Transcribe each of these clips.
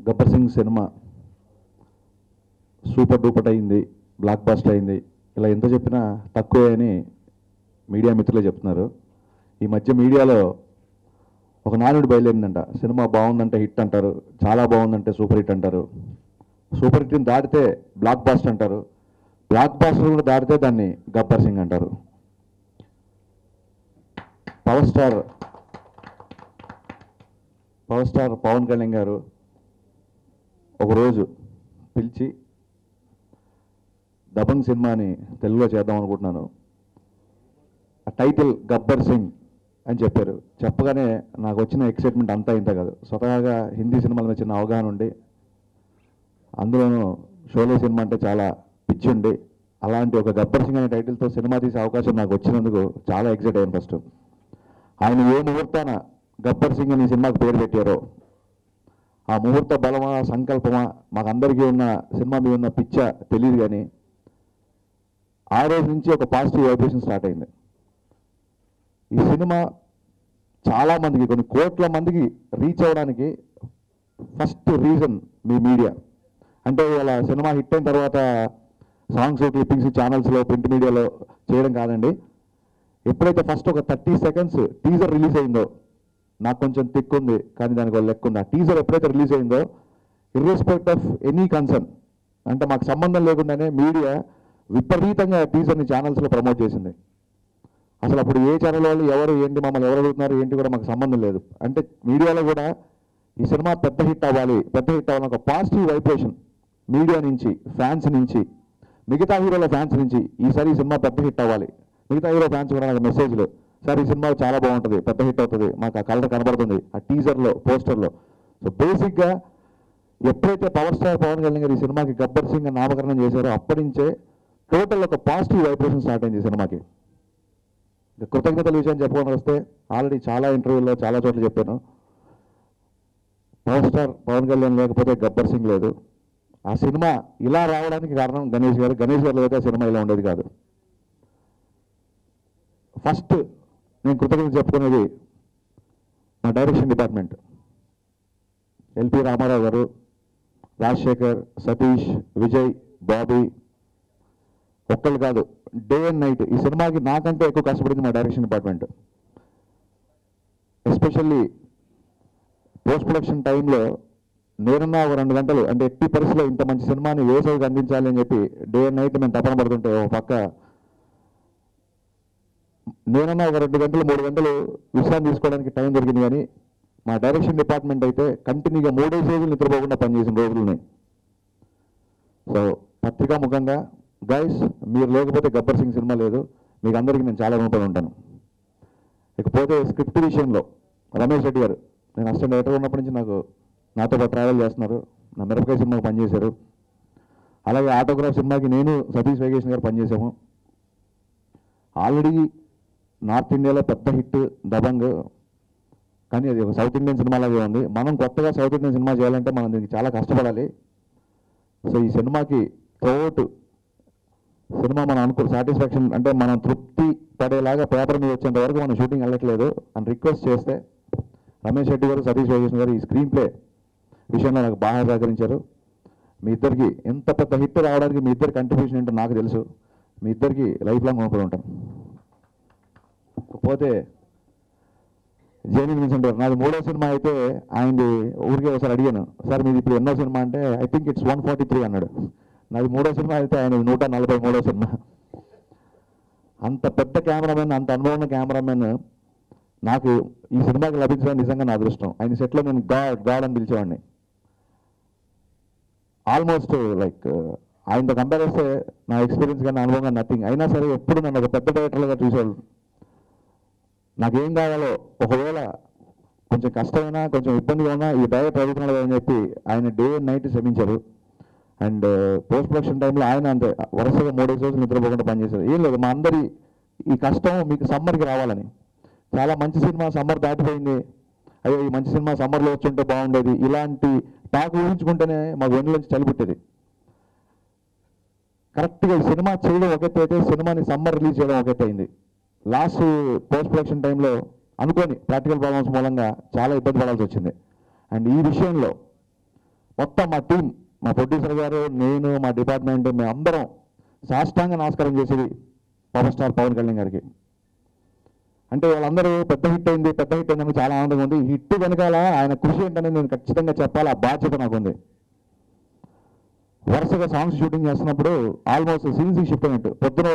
Gabbar Singh cinema super duper అయింది, block buster అయింది. ఇలా ఎంత చెప్పినా తక్కువే అని మీడియా మిత్రులే చెప్తున్నారు. ఈ మధ్య మీడియాలో ఒక నానుడి బయలుదేరిందంట, సినిమా బాగుందంటే హిట్ అంటారు, చాలా బాగుందంటే సూపర్ హిట్ అంటారు, సూపర్ హిట్ని దాటితే బ్లాక్ బాస్టర్ అంటారు, బ్లాక్ బాస్టర్ కూడా దాటితే దాన్ని గబ్బర్ సింగ్ అంటారు. పవర్ స్టార్ పవన్ కళ్యాణ్ గారు ఒకరోజు పిలిచి దబంగ్ సినిమాని తెలుగులో చేద్దాం అనుకుంటున్నాను, ఆ టైటిల్ గబ్బర్ సింగ్ అని చెప్పారు. చెప్పగానే నాకు వచ్చిన ఎక్సైట్మెంట్ అంతా ఇంత కాదు. స్వతహాగా హిందీ సినిమాల మీద చిన్న అవగాహన ఉండి, అందులోనూ షోలే సినిమా అంటే చాలా పిచ్చి ఉండి, అలాంటి ఒక గబ్బర్ సింగ్ అనే టైటిల్తో సినిమా తీసే అవకాశం నాకు వచ్చినందుకు చాలా ఎక్సైట్ అయ్యాను. ఫస్ట్ ఆయన ఏ ముహూర్తాన గబ్బర్ సింగ్ అనే సినిమాకు పేరు పెట్టారో, ఆ ముహూర్త బలమా సంకల్పమా మాకందరికీ ఉన్న సినిమా మీద ఉన్న పిచ్చ తెలియదు, కానీ ఆ రోజు నుంచి ఒక పాజిటివ్ వైబ్రేషన్ స్టార్ట్ అయింది. ఈ సినిమా చాలామందికి, కొన్ని కోట్ల మందికి రీచ్ అవ్వడానికి ఫస్ట్ రీజన్ మీ మీడియా. అంటే ఇలా సినిమా హిట్ అయిన తర్వాత సాంగ్స్ క్లిప్పింగ్స్ ఛానల్స్లో ప్రింట్ మీడియాలో చేయడం కాదండి. ఎప్పుడైతే ఫస్ట్ ఒక 30 seconds టీజర్ రిలీజ్ అయిందో, నాకు కొంచెం థిక్ ఉంది కానీ దానికి ఒక లెక్క ఉంది, ఆ టీజర్ ఎప్పుడైతే రిలీజ్ అయిందో ఇర్రెస్పెక్ట్ ఆఫ్ ఎనీ కన్సర్న్, అంటే మాకు సంబంధం లేకుండానే మీడియా విపరీతంగా టీజర్ని ఛానల్స్లో ప్రమోట్ చేసింది. అసలు అప్పుడు ఏ ఛానల్ వాళ్ళు ఎవరు ఏంటి, మమ్మల్ని ఎవరు అడుగుతున్నారు ఏంటి కూడా మాకు సంబంధం లేదు. అంటే మీడియాలో కూడా ఈ సినిమా పెద్ద హిట్ అవ్వాలని ఒక పాజిటివ్ వైబ్రేషన్ మీడియా నుంచి, ఫ్యాన్స్ నుంచి, మిగతా హీరోల ఫ్యాన్స్ నుంచి, ఈసారి ఈ సినిమా పెద్ద హిట్ అవ్వాలి. మిగతా హీరో ఫ్యాన్స్ కూడా నాకు మెసేజ్లు, సార్ ఈ సినిమా చాలా బాగుంటుంది, పెద్ద హిట్ అవుతుంది, మాకు ఆ కలర్ కనబడుతుంది ఆ టీజర్లో, పోస్టర్లో. సో బేసిక్గా ఎప్పుడైతే పవర్ స్టార్ పవన్ కళ్యాణ్ గారు ఈ సినిమాకి గబ్బర్ సింగ్ అని నామకరణం చేశారో అప్పటి నుంచే టోటల్ ఒక పాజిటివ్ వైబ్రేషన్ స్టార్ట్ అయింది ఈ సినిమాకి. కృతజ్ఞతల విషయం చెప్పుకొని వస్తే, ఆల్రెడీ చాలా ఇంటర్వ్యూల్లో చాలా చోట్ల చెప్పాను, పవర్ స్టార్ పవన్ కళ్యాణ్ లేకపోతే గబ్బర్ సింగ్ లేదు. ఆ సినిమా ఇలా రావడానికి కారణం గణేష్ గారు లేకపోతే ఆ సినిమా ఇలా ఉండేది కాదు. ఫస్ట్ నేను కృతజ్ఞత చెప్పుకునేది మా డైరెక్షన్ డిపార్ట్మెంట్, ఎల్పి రామారావు గారు, రాజశేఖర్, సతీష్, విజయ్, బాబీ, ఒక్కళ్ళు కాదు, డే అండ్ నైట్ ఈ సినిమాకి నాకంటే ఎక్కువ కష్టపడింది మా direction department. Especially post production టైంలో నేనున్న ఒక 2 గంటలు, అంటే ఎట్టి పరిస్థితిలో ఇంత మంచి సినిమాని వేసవికి అందించాలి అని చెప్పి డే అండ్ నైట్ మేము తపన పడుతుంటే, ఒక పక్క నేనున్న ఒక 2 గంటలు 3 గంటలు విశ్రాంతి తీసుకోవడానికి టైం దొరికింది. కానీ మా డైరెక్షన్ డిపార్ట్మెంట్ అయితే కంటిన్యూగా 3 రోజులు నిద్రపోకుండా పనిచేసిన రోజులని. సో పత్రికా ముఖంగా గైస్, మీరు లేకపోతే గబ్బర్ సింగ్ సినిమా లేదు, మీకు అందరికీ నేను చాలా రుణపడి ఉంటాను. ఇకపోతే స్క్రిప్ట్ విషయంలో రమేష్ రెడ్డి గారు, నేను అసిస్టెంట్ డైరెక్టర్ ఉన్నప్పటి నుంచి నాతో పాటు ట్రావెల్ చేస్తున్నారు. నా మిరపకాయ సినిమాకి పనిచేశారు. అలాగే ఆటోగ్రాఫ్ సినిమాకి నేను సతీష్ వైగేషన్ గారు పనిచేసాము. ఆల్రెడీ నార్త్ ఇండియాలో పెద్ద హిట్ దబంగ్, కానీ అది ఒక సౌత్ ఇండియన్ సినిమా లాగే ఉంది. మనం కొత్తగా సౌత్ ఇండియన్ సినిమా చేయాలంటే మనం దీనికి చాలా కష్టపడాలి. సో ఈ సినిమాకి త్రూఅవుట్ సినిమా మనం సాటిస్ఫాక్షన్, అంటే మనం తృప్తి పడేలాగా పేపర్ మీద వచ్చేంత వరకు మనం షూటింగ్ వెళ్ళట్లేదు అని రిక్వెస్ట్ చేస్తే రమేష్ రెడ్డి గారు, సతీష్ వైగేషన్ గారు ఈ స్క్రీన్ ప్లే విషయంలో నాకు బాగా సహకరించారు. మీ ఇద్దరికి ఎంత పెద్ద హిట్ రావడానికి మీ ఇద్దరి కంట్రిబ్యూషన్ ఏంటో నాకు తెలుసు. మీ ఇద్దరికి లైఫ్ లాంగ్ రుణపడి ఉంటాను. పోతే జేని విన్సెంట్ గారు, నాది 3వ సినిమా అయితే ఆయనది ఊరికే ఒకసారి అడిగాను, సార్ మీది ఇప్పుడు ఎన్నో సినిమా అంటే ఐ థింక్ ఇట్స్ 143 అన్నాడు. నాది 3వ సినిమా అయితే ఆయన 143వ సినిమా. అంత పెద్ద కెమెరామెన్, అంత అనుభవం ఉన్న కెమెరామెన్ నాకు ఈ సినిమాకి లభించడం నిజంగా నా అదృష్టం. ఆయన సెట్లో నేను గాడ్ అని పిలిచేవాడిని. ఆల్మోస్ట్ లైక్ ఆయనతో కంపేర్ చేస్తే నా ఎక్స్పీరియన్స్ కానీ అనుభవంగా నథింగ్. అయినా సరే ఎప్పుడు నన్ను ఒక పెద్ద డైరెక్టర్గా చూసేవాళ్ళు. నాకేం కావాలో, ఒకవేళ కొంచెం కష్టమైనా కొంచెం ఇబ్బందిగా ఉన్నా ఈ డైరెక్టర్ అడుగుతున్నాడు అని చెప్పి ఆయన డే అండ్ నైట్ శ్రమించారు. అండ్ పోస్ట్ ప్రొడక్షన్ టైంలో ఆయన అంతే వరుసగా 3 రోజులు నిద్రపోకుండా పనిచేశారు. ఏం లేదు, మా అందరి ఈ కష్టం మీకు సమ్మర్కి రావాలని. చాలా మంచి సినిమా సమ్మర్ దాటిపోయింది, అయ్యో ఈ మంచి సినిమా సమ్మర్లో వచ్చుంటే బాగుండేది, ఇలాంటి టాక్ ఊహించుకుంటేనే మాకు వెన్నులోంచి చలిపుట్టేది. కరెక్ట్గా ఈ సినిమా చేయడం ఒకటి అయితే, సినిమాని సమ్మర్ రిలీజ్ చేయడం ఒకటి అయింది. లాస్ట్ పోస్ట్ ప్రొడక్షన్ టైంలో అనుకోని ప్రాక్టికల్ ప్రాబ్లమ్స్ మూలంగా చాలా ఇబ్బంది పడాల్సి వచ్చింది. అండ్ ఈ విషయంలో మొత్తం మా టీం, మా ప్రొడ్యూసర్ గారు, నేను, మా డిపార్ట్మెంట్, మేము అందరం సాష్టాంగ నమస్కారం చేసేది పవర్ స్టార్ పవన్ కళ్యాణ్ గారికి. అంటే వాళ్ళందరూ పెద్ద హిట్ అయింది అని చాలా ఆనందంగా ఉంది. హిట్ వెనకాల ఆయన కృషి ఏంటనేది నేను ఖచ్చితంగా చెప్పాలి, ఆ బాధ్యత నాకుంది. వరుసగా సాంగ్స్ షూటింగ్ చేస్తున్నప్పుడు ఆల్మోస్ట్ సీన్స్కి షిఫ్ట్ అయినట్టు. పొద్దున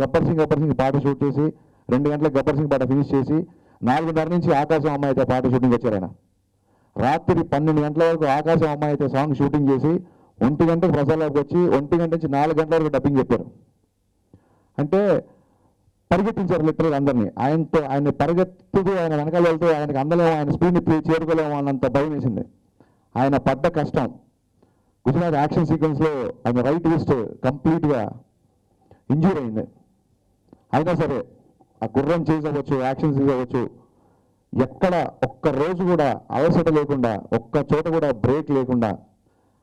గబ్బర్ సింగ్ పాట షూట్ చేసి 2 గంటలకు గబ్బర్ సింగ్ పాట ఫినిష్ చేసి 4:30 నుంచి ఆకాశం అమ్మాయి అయితే పాట షూటింగ్ వచ్చారు ఆయన. రాత్రి 12 గంటల వరకు ఆకాశం అమ్మాయి అయితే సాంగ్ షూటింగ్ చేసి 1 గంటకు ప్రసాద్కి వచ్చి 1 గంట నుంచి 4 గంటల వరకు డబ్బింగ్ చెప్పారు. అంటే పరిగెత్తించారు లిటరల్ అందరినీ. ఆయన పరిగెత్తుతూ ఆయన వెనకాల వెళ్తూ ఆయనకు అందలేమో, ఆయన స్పీడ్ని చేరుకోలేమో అన్నంత భయం వేసింది. ఆయన పడ్డ కష్టం. గుజరాత్ యాక్షన్ సీక్వెన్స్లో ఆయన రైట్ రిస్ట్ కంప్లీట్గా ఇంజూర్ అయింది. అయినా సరే ఆ గుర్రం చేసి అవ్వచ్చు, యాక్షన్ సీజ్ అవ్వచ్చు, ఎక్కడ ఒక్క రోజు కూడా అలసట లేకుండా, ఒక్క చోట కూడా బ్రేక్ లేకుండా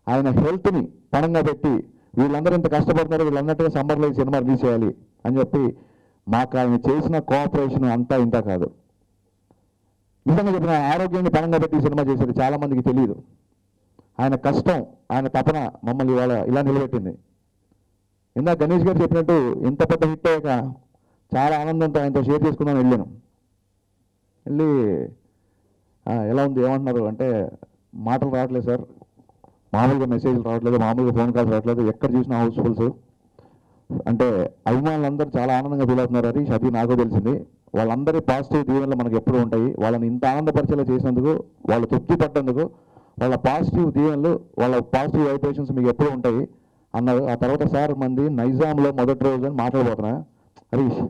ఆయన హెల్త్ని పణంగా పెట్టి వీళ్ళందరూ ఇంత కష్టపడుతున్నారు, వీళ్ళందరికీ సమ్మర్లో ఈ సినిమా రిలీజ్ చేయాలి అని చెప్పి మాకు ఆయన చేసిన కోఆపరేషన్ అంతా ఇంత కాదు. నిజంగా చెప్పిన ఆరోగ్యాన్ని పణంగా పెట్టి ఈ సినిమా చేసేది చాలామందికి తెలియదు. ఆయన కష్టం, ఆయన తపన మమ్మల్ని ఇలా నిలబెట్టింది. ఇందాక గణేష్ గారు చెప్పినట్టు ఇంత పెద్ద హిట్ అయ్యాక చాలా ఆనందంతో ఆయనతో షేర్ చేసుకుందాం వెళ్ళి ఎలా ఉంది ఏమంటున్నారు అంటే, మాటలు రావట్లేదు సార్, మామూలుగా మెసేజ్లు రావట్లేదు, మామూలుగా ఫోన్ కాల్స్ రావట్లేదు, ఎక్కడ చూసినా హౌస్ఫుల్స్ అంటే అభిమానులందరూ చాలా ఆనందంగా ఫీల్ అవుతున్నారు. హరీష్, అది నాకు తెలిసింది. వాళ్ళందరి పాజిటివ్ దీవెనలు మనకు ఎప్పుడూ ఉంటాయి. వాళ్ళని ఇంత ఆనందపరిచేలా చేసినందుకు, వాళ్ళు తృప్తి పడ్డందుకు వాళ్ళ పాజిటివ్ దీవెనలు, వాళ్ళ పాజిటివ్ వైబ్రేషన్స్ మీకు ఎప్పుడూ ఉంటాయి అన్నారు. ఆ తర్వాత సార్ మంది నైజాంలో మొదటి రోజు అని మాట్లాడబోతున్నా. హరీష్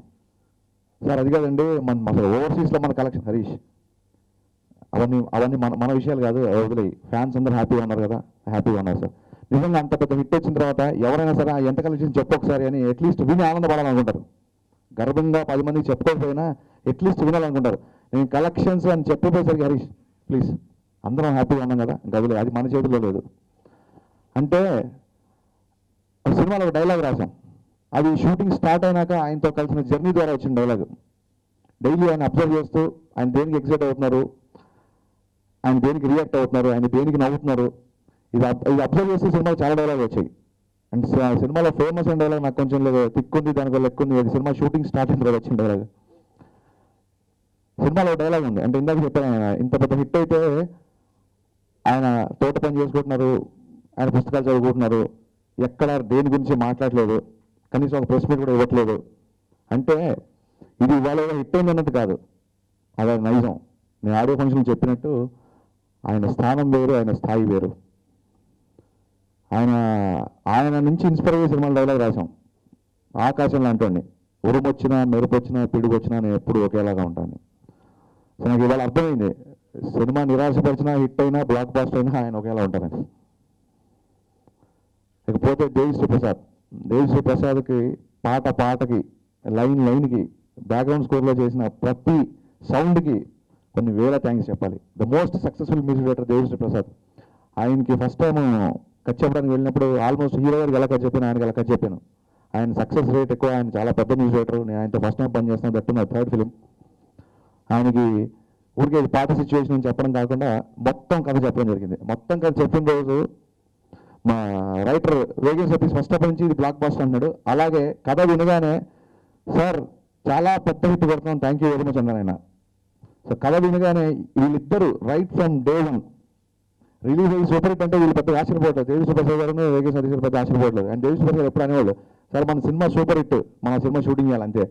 సార్ అది కాదండి, అసలు ఓవర్సీస్లో మన కలెక్షన్. హరీష్ అవన్నీ మన విషయాలు కాదు, వదిలేయి. ఫ్యాన్స్ అందరూ హ్యాపీగా ఉన్నారు కదా, హ్యాపీగా ఉన్నారు సార్. నిజంగా అంత పెద్ద హిట్ వచ్చిన తర్వాత ఎవరైనా సరే ఎంత కలెక్షన్ చెప్పొకసారి అని అట్లీస్ట్ విని ఆనందపడాలనుకుంటారు. గర్వంగా 10 మందికి చెప్పుకోకపోయినా అట్లీస్ట్ వినాలనుకుంటారు. నేను కలెక్షన్స్ అని చెప్పేసరికి హరీష్ ప్లీజ్ అందరం హ్యాపీగా ఉన్నాం కదా, గదిలే, అది మన చేతిలో లేదు. అంటే సినిమాలో ఒక డైలాగ్ రాశాం. అది షూటింగ్ స్టార్ట్ అయినాక ఆయనతో కలిసిన జర్నీ ద్వారా వచ్చిన డైలాగ్. డైలీ ఆయన అబ్జర్వ్ చేస్తూ ఆయన దేనికి ఎక్సైట్ అవుతున్నారు, ఆయన దేనికి రియాక్ట్ అవుతున్నారు, ఆయన దేనికి నవ్వుతున్నారు, ఇది అబ్జర్వ్ చేస్తే సినిమాలో చాలా డైలాగ్ వచ్చాయి. అండ్ సినిమాలో ఫేమస్ అయిన డైలాగ్ నాకు కొంచెం తిక్కుంది, దానివల్ల ఎక్కుంది. అది సినిమా షూటింగ్ స్టార్ట్ అయిన తర్వాత వచ్చిన డైలాగ్. సినిమాలో డైలాగ్ ఉంది. అంటే ఇందాక చెప్పాను, ఆయన ఇంత పెద్ద హిట్ అయితే ఆయన తోట పని చేసుకుంటున్నారు, ఆయన పుస్తకాలు చదువుకుంటున్నారు, ఎక్కడ దేని గురించి మాట్లాడలేదు, కనీసం ఒక ప్రెస్ మీట్ కూడా ఇవ్వట్లేదు. అంటే ఇది ఇవాళ హిట్ అయింది అన్నట్టు కాదు, అది నైజం. నేను ఆడియో ఫంక్షన్ చెప్పినట్టు ఆయన స్థానం వేరు, ఆయన స్థాయి వేరు. ఆయన నుంచి ఇన్స్పైర్ అయ్యే సినిమాలు డైలాగ్ రాశాం. ఆకాశం లాంటి ఉరుమొచ్చినా, మెరుపు వచ్చినా, పిడుగు వచ్చినా నేను ఎప్పుడు ఒకేలాగా ఉంటాను. సో నాకు ఇవాళ అర్థమైంది, సినిమా నిరాశపరిచినా, హిట్ అయినా, బ్లాక్ బాస్టర్ అయినా ఆయన ఒకేలా ఉంటారని. ఇకపోతే దేవిశ్రీ ప్రసాద్కి పాటకి, లైన్కి, బ్యాక్గ్రౌండ్ స్కోర్లో చేసిన ప్రతి సౌండ్కి కొన్ని వేల థ్యాంక్స్ చెప్పాలి. The most successful music director Devi Sri Prasad. ఆయనకి ఫస్ట్ టైం కట్ చెప్పడానికి వెళ్ళినప్పుడు ఆల్మోస్ట్ హీరో గారికి ఎలా కట్ చెప్పాను, ఆయనకి ఎలా కట్ చెప్పాను. ఆయన సక్సెస్ రేట్ ఎక్కువ, ఆయన చాలా పెద్ద మ్యూజిక్ డైరెక్టర్. నేను ఆయనతో ఫస్ట్ టైం పనిచేస్తున్నాను, దట్టు నా 3rd ఫిలిం. ఆయనకి ఊరికే పాట సిచ్యువేషన్ అని చెప్పడం కాకుండా మొత్తం కథ చెప్పడం జరిగింది. మొత్తం కథ చెప్పిన రోజు మా రైటర్ వేగే సతీష్ ఫస్ట్ ఆఫ్ నుంచి ఇది బ్లాక్ బాస్టర్ అన్నాడు. అలాగే కథ వినగానే సార్ చాలా పెద్ద హిట్ కొడుతున్నాం, థ్యాంక్ యూ వెరీ మచ్ అన్నాను ఆయన. సో కథ వినగానే వీళ్ళిద్దరూ రైట్ ఫ్రమ్ డే 1 రిలీజ్ అయ్యి సూపర్ హిట్ అంటే వీళ్ళు పెద్ద ఆశ్చర్యపోవట్లేదు. దేవిశ్రీ ప్రసాద్ గారు, వేగే సతీష్ గారు పెద్ద ఆశ్చర్యపోవట్లేదు. అండ్ దేవిశ్రీ ప్రసాద్ ఎప్పుడు అనేవాళ్ళు, సార్ మన సినిమా సూపర్ హిట్, మన సినిమా షూటింగ్ చేయాలంతే,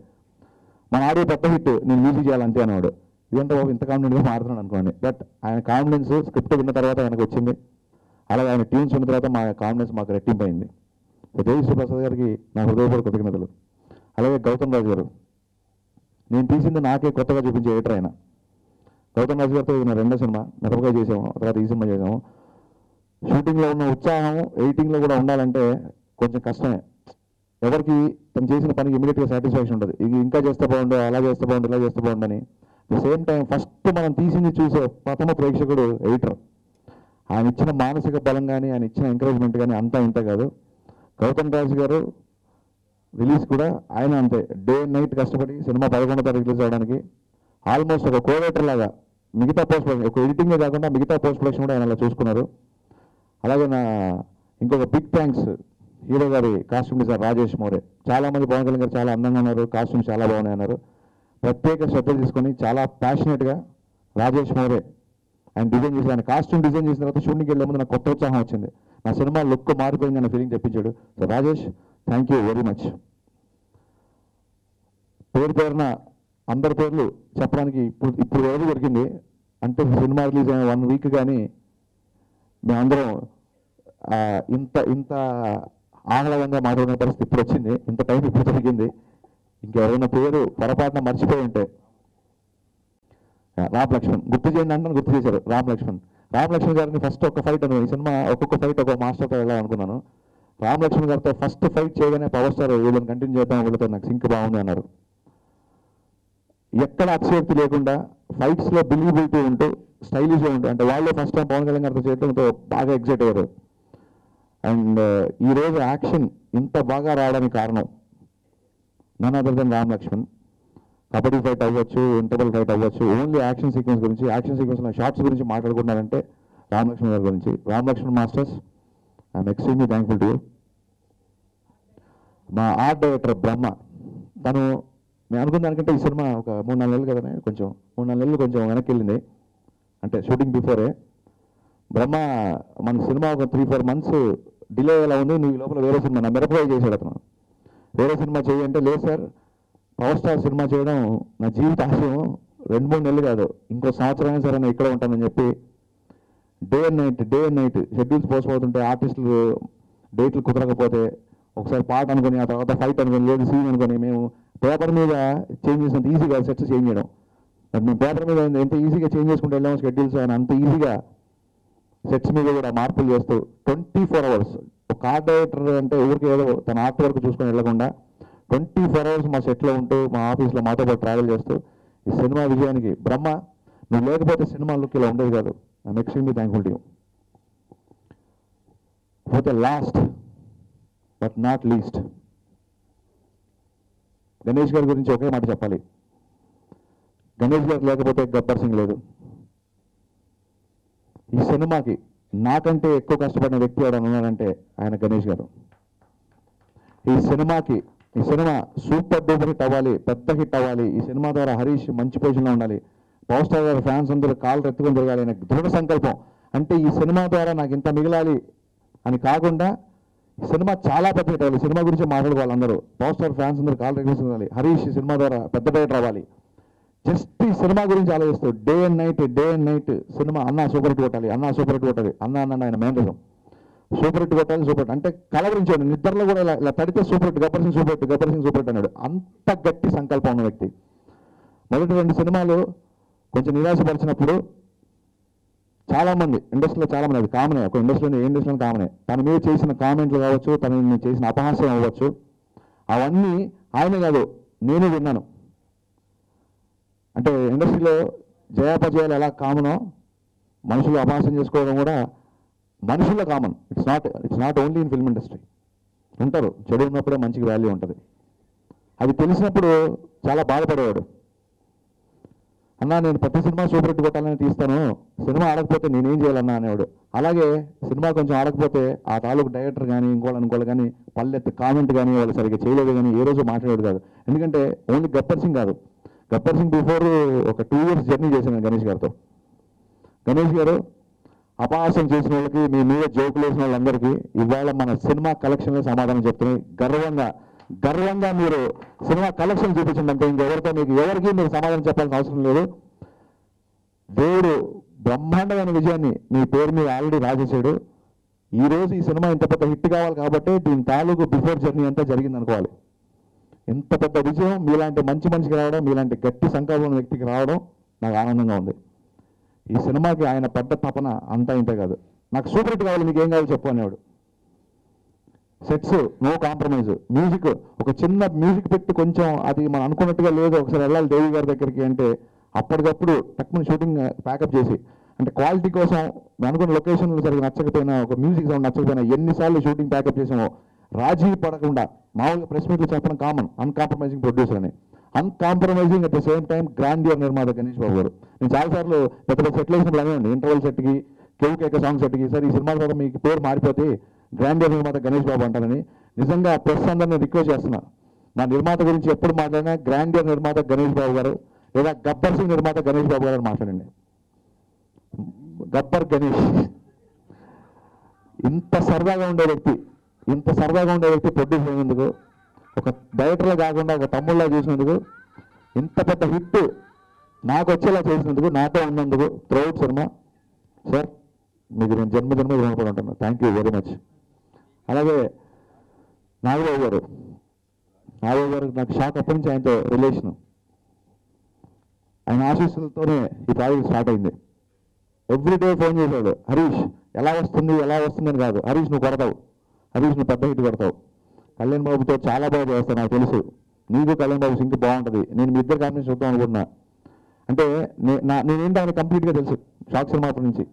మన ఆడియో పెద్ద హిట్, నేను మ్యూజిక్ చేయాలంతే అనేవాడు. ఇదంతా బాబు ఇంత కాన్ఫిడెంట్గా మారుతున్నాను అనుకోండి. బట్ ఆయన కాన్ఫిడెన్స్ స్క్రిప్ట్ విన్న తర్వాత ఆయనకు వచ్చింది. అలాగే ఆయన ట్యూన్స్ ఉన్న తర్వాత మా కాన్ఫిడెన్స్ మాకు రెట్టింపైంది. దేవిశ్రీ ప్రసాద్ గారికి నా హృదయపూర్వక కృతజ్ఞతలు. అలాగే గౌతమ్ రాజు గారు, నేను తీసింది నాకే కొత్తగా చూపించే ఎడిటర్ ఆయన. గౌతమ్ రాజు గారితో ఇది నా 2వ సినిమా, మిరపకాయ చేసాము, తర్వాత ఈ సినిమా చేసాము. షూటింగ్లో ఉన్న ఉత్సాహం ఎడిటింగ్లో కూడా ఉండాలంటే కొంచెం కష్టమే. ఎవరికి తను చేసిన పనికి ఇమీడియట్గా సాటిస్ఫాక్షన్ ఉంటుంది. ఇది ఇంకా చేస్తే బాగుండు, అలా చేస్తే బాగుండు, ఇలా చేస్తే బాగుండని. ద సేమ్ టైం ఫస్ట్ మనం తీసింది చూసే ప్రథమ ప్రేక్షకుడు ఎడిటర్. ఆయన ఇచ్చిన మానసిక బలం కానీ, ఆయన ఇచ్చిన ఎంకరేజ్మెంట్ కానీ అంతా ఇంత కాదు. గౌతమ్ రాజు గారు రిలీజ్ కూడా ఆయన అంతే, డే అండ్ నైట్ కష్టపడి సినిమా 11వ తారీఖు రిలీజ్ అవ్వడానికి ఆల్మోస్ట్ ఒక కోఆర్డినేటర్ లాగా మిగతా పోస్ట్ ప్రొడక్షన్, ఒక ఎడిటింగే కాకుండా మిగతా పోస్ట్ ప్రొడక్షన్ కూడా ఆయన అలా చూసుకున్నారు. అలాగే ఇంకొక బిగ్ థ్యాంక్స్ హీరో గారి కాస్ట్యూమ్ డిజైనర్ రాజేష్ మోరే. చాలామంది పవన్ కళ్యాణ్ గారు చాలా అందంగా ఉన్నారు, కాస్ట్యూమ్స్ చాలా బాగున్నాయి అన్నారు. ప్రత్యేక శ్రద్ధ తీసుకొని చాలా ప్యాషనెట్గా రాజేష్ మోరే ఆయన డిజైన్ చేసి, ఆయన కాస్ట్యూమ్ డిజైన్ చేసిన తర్వాత షూటింగ్కి వెళ్ళే ముందు నాకు కొత్త ఉత్సాహం వచ్చింది. నా సినిమా లుక్ మారిపోయింది అన్న ఫీలింగ్ తెప్పించాడు. So Rajesh, thank you very much. పేరున అందరి పేర్లు చెప్పడానికి ఇప్పుడు ఎవరు దొరికింది అంటే సినిమా రిలీజ్ అయిన 1 వీక్ కానీ మేమందరం ఇంత ఆహ్లాదంగా మాట్లాడిన పరిస్థితి ఇప్పుడు వచ్చింది. ఇంత టైం ఇప్పుడు జరిగింది. ఇంకెవరైనా పేరు పొరపాటున మర్చిపోయి ఉంటే రామ్ లక్ష్మణ్ గుర్తు చేయండి అంటే గుర్తు చేశారు. రామ్ లక్ష్మణ్ గారిని ఫస్ట్ ఒక ఫైట్ ఈ సినిమా ఒక్కొక్క ఫైట్ ఒక మాస్టర్తో వెళ్ళాలనుకున్నాను. రామ్ లక్ష్మణ్ గారితో ఫస్ట్ ఫైట్ చేయగానే పవర్ స్టార్ వీళ్ళని కంటిన్యూ చేద్దాం, వీళ్ళతో నాకు సింక్ బాగుంది అన్నారు. ఎక్కడ అతిశయోక్తి లేకుండా ఫైట్స్లో బిలీవబిలిటీ ఉంటూ స్టైలిష్గా ఉంటూ, అంటే వాళ్ళు ఫస్ట్ టైం పవన్ కళ్యాణ్ గారితో చేయడంతో బాగా ఎగ్జైట్ అయ్యారు. అండ్ ఈరోజు యాక్షన్ ఇంత బాగా రావడానికి కారణం none other than Ram Lakshman. Kabaddi fight అవ్వచ్చు, ఇంటర్వల్ ఫైట్ అవ్వచ్చు, ఓన్లీ యాక్షన్ సీక్వెన్స్ గురించి, యాక్షన్ సీక్వెన్స్లో షార్ట్స్ గురించి మాట్లాడుకుంటున్నారంటే రామ్ లక్ష్మణ్ గారి గురించి. Ram Lakshman masters, I'm extremely thankful to you. మా ఆర్ట్ డైరెక్టర్ బ్రహ్మ, తను మేము అనుకున్న దానికంటే ఈ సినిమా ఒక 3-4 నెలలు కదా, కొంచెం 3-4 నెలలు కొంచెం వెనక్కి వెళ్ళింది. అంటే షూటింగ్ బిఫోరే బ్రహ్మ మన సినిమా ఒక 3-4 మంత్స్ డిలే అయ్యేలా ఉంది, నువ్వు ఈ లోపల వేరే సినిమా నా మిరపకాయ చేశాడు అతను. వేరే సినిమా చేయంటే లేదు సార్, పవర్ స్టార్ సినిమా చేయడం నా జీవిత ఆశయం, 2-3 నెలలు కాదు, ఇంకో సంవత్సరమైనా సరే నేను ఇక్కడ ఉంటానని చెప్పి day and night schedules post అవుతుంటే, ఆర్టిస్టులు డేట్లు కుదరకపోతే ఒకసారి పాట అనుకుని ఆ తర్వాత ఫైట్ అనుకుని లేదు సీన్ అనుకుని మేము పేపర్ మీద చేంజ్ చేసినంత ఈజీగా సెట్స్ చేంజ్ చేయడం. మేము పేపర్ మీద ఎంత ఈజీగా చేంజ్ చేసుకుంటూ వెళ్ళాము షెడ్యూల్స్, ఆయన అంత ఈజీగా సెట్స్ మీద కూడా మార్పులు చేస్తూ 24 అవర్స్ ఒక ఆర్ట్ డైరెక్టర్ అంటే ఊరికి ఏదో తన ఆర్ట్ వర్క్ చూసుకొని వెళ్ళకుండా 24 అవర్స్ మా సెట్లో ఉంటూ మా ఆఫీస్లో మాతో పాటు ట్రావెల్ చేస్తూ ఈ సినిమా విజయానికి బ్రహ్మ, నువ్వు లేకపోతే సినిమా లుక్ ఇలా ఉండేది కాదు. I'm extremely thankful to you. For the last but not least, Ganesh గారి గురించి ఒకే మాట చెప్పాలి. గణేష్ గారు లేకపోతే గబ్బర్ సింగ్ లేదు. ఈ సినిమాకి నాకంటే ఎక్కువ కష్టపడిన వ్యక్తి ఎవరైనా ఉన్నారంటే ఆయన గణేష్ గారు. ఈ సినిమా సూపర్ డూపర్ హిట్ అవ్వాలి, పెద్ద హిట్ అవ్వాలి. ఈ సినిమా ద్వారా హరీష్ మంచి పొజిషన్లో ఉండాలి, పవర్ స్టార్ గారి ఫ్యాన్స్ అందరూ కాళ్ళు ఎత్తుకొని తిరగాలి అనే దృఢ సంకల్పం. అంటే ఈ సినిమా ద్వారా నాకు ఇంత మిగలాలి అని కాకుండా ఈ సినిమా చాలా పెద్ద హిట్ అవ్వాలి, సినిమా గురించి మాట్లాడుకోవాలి అందరూ, పవర్ స్టార్ ఫ్యాన్స్ అందరూ కాళ్ళు ఎత్తుకొని హరీష్ ఈ సినిమా ద్వారా పెద్ద డైరెక్టర్ అవ్వాలి. జస్ట్ ఈ సినిమా గురించి ఆలోచిస్తూ డే అండ్ నైట్ సినిమా అన్న సూపర్ హిట్ కొట్టాలి, అన్న ఆయన మేనరిజం సూపర్ హిట్ కొట్టాలి, సూపర్ హిట్ అంటే కలవరించాడు. నిద్రలో కూడా ఇలా తడితే super hit, Gabbar Singh super hit అన్నాడు. అంత గట్టి సంకల్పం ఉన్న వ్యక్తి. మొదటి 2 సినిమాలు కొంచెం నిరాశపరిచినప్పుడు చాలామంది ఇండస్ట్రీలో చాలామంది, అది కామనే, ఒక ఇండస్ట్రీలో కామనే, తన మీద చేసిన కామెంట్లు కావచ్చు, తన చేసిన అపహాస్యం అవ్వచ్చు, అవన్నీ ఆయన కాదు నేను విన్నాను. అంటే ఇండస్ట్రీలో జయాపజయాలు ఎలా కామనో మనుషులు అపహాస్యం చేసుకోవడం కూడా మనుషుల్లో common. It's not only in film industry. ఉంటారు, చెడు ఉన్నప్పుడే మంచికి వాల్యూ ఉంటుంది. అది తెలిసినప్పుడు చాలా బాధపడేవాడు. అన్నా నేను ప్రతి సినిమా సూపర్ హిట్ కొట్టాలని తీస్తాను, సినిమా ఆడకపోతే నేనేం చేయాలన్నా అనేవాడు. అలాగే సినిమా కొంచెం ఆడకపోతే ఆ తాలూకు డైరెక్టర్ కానీ ఇంకోళ్ళు కానీ పల్లెత్తి కామెంట్ కానీ వాళ్ళు సరిగ్గా చేయలేదు కానీ ఏ రోజు మాట్లాడేవాడు కాదు. ఎందుకంటే ఓన్లీ గబ్బర్ సింగ్ కాదు, గబ్బర్ సింగ్ బిఫోర్ ఒక 2 years జర్నీ చేశాను గణేష్ గారితో. గణేష్ గారు అపహాస్యం చేసిన వాళ్ళకి, మీ మీద జోకులు వేసిన వాళ్ళందరికీ ఇవాళ మన సినిమా కలెక్షన్లో సమాధానం చెప్తున్నాయి. గర్వంగా మీరు సినిమా కలెక్షన్ చూపించండి అంటే ఎవరికి మీరు సమాధానం చెప్పాల్సిన అవసరం లేదు. దేవుడు బ్రహ్మాండమైన విజయాన్ని మీ పేరు మీద ఆల్రెడీ రాసేసాడు. ఈరోజు ఈ సినిమా ఇంత పెద్ద హిట్ కావాలి కాబట్టి దీని తాలూకు బిఫోర్ జర్నీ అంతా జరిగింది అనుకోవాలి. ఇంత పెద్ద విజయం మీలాంటి మంచి మనిషికి రావడం, మీలాంటి గట్టి సంకల్పం వ్యక్తికి రావడం నాకు ఆనందంగా ఉంది. ఈ సినిమాకి ఆయన పడ్డ తపన అంతా ఇంతే కాదు. నాకు సూపర్ హిట్ కావాలి, మీకు ఏం కావాలి చెప్పు అనేవాడు. సెట్స్ నో కాంప్రమైజ్, మ్యూజిక్ ఒక చిన్న మ్యూజిక్ పెట్టి కొంచెం అది మనం అనుకున్నట్టుగా లేదు, ఒకసారి వెళ్ళాలి దేవి గారి దగ్గరికి అంటే అప్పటికప్పుడు టక్కున షూటింగ్ ప్యాకప్ చేసి, అంటే క్వాలిటీ కోసం అనుకున్న లొకేషన్లు సరిగ్గా నచ్చకపోయినా, ఒక మ్యూజిక్ సౌండ్ నచ్చకపోయినా ఎన్నిసార్లు షూటింగ్ ప్యాకప్ చేసామో రాజీ పడకుండా, మామూలుగా ప్రెస్ మీట్లు చెప్పడం కామన్, అన్కాంప్రమైజింగ్ ప్రొడ్యూసర్ అని, uncompromising at the same time grandeur నిర్మాత గణేష్ బాబు గారు. నేను చాలాసార్లు పెద్ద సెట్లు వేసినప్పుడు అనేవాడిని, ఇంటర్వల్ సెట్కి కేవ్ కేక సాంగ్ సెట్కి సార్ ఈ సినిమా తర్వాత మీకు పేరు మారిపోతే గ్రాండియర్ నిర్మాత గణేష్ బాబు అంటారని నిజంగా ప్రెస్ అందరిని రిక్వెస్ట్ చేస్తున్నా. నా నిర్మాత గురించి ఎప్పుడు మాట్లాడినా గ్రాండియర్ నిర్మాత గణేష్ బాబు గారు లేదా గబ్బర్ సింగ్ నిర్మాత గణేష్ బాబు గారు మాట్లాడండి. గబ్బర్ గణేష్ ఇంత సరదాగా ఉండే వ్యక్తి ప్రొడ్యూస్ అయినందుకు, ఒక డైరెక్టర్లో కాకుండా ఒక తమ్ముళ్ళ చేసినందుకు, ఇంత పెద్ద హిట్ నాకు వచ్చేలా చేసినందుకు, నాతో ఉన్నందుకు త్రూఅవుట్ సినిమా సార్ మీకు నేను జన్మ రుణపడి ఉంటాను. Thank you very much. అలాగే నాగబాబు గారు నాకు షాక్ అప్పటి నుంచి ఆయనతో రిలేషను. ఆయన ఆశీస్సులతోనే ఈ ప్రాజెక్ట్ స్టార్ట్ అయింది. ఎవ్రీడే ఫోన్ చేశాడు, హరీష్ ఎలా వస్తుంది అని కాదు, హరీష్ నువ్వు కొడతావు, హరీష్ నువ్వు పెద్ద హిట్ కొడతావు, కళ్యాణ్ బాబుతో చాలా బాగా చేస్తావు, నాకు తెలుసు నీకు కళ్యాణ్ బాబు సింక్ బాగుంటుంది, నేను మీ ఇద్దరు కాంబినేషన్ చూద్దాం అనుకుంటున్నా అంటే నేనేంటి ఆయన కంప్లీట్గా తెలుసు షాక్ సినిమా అప్పటి నుంచి.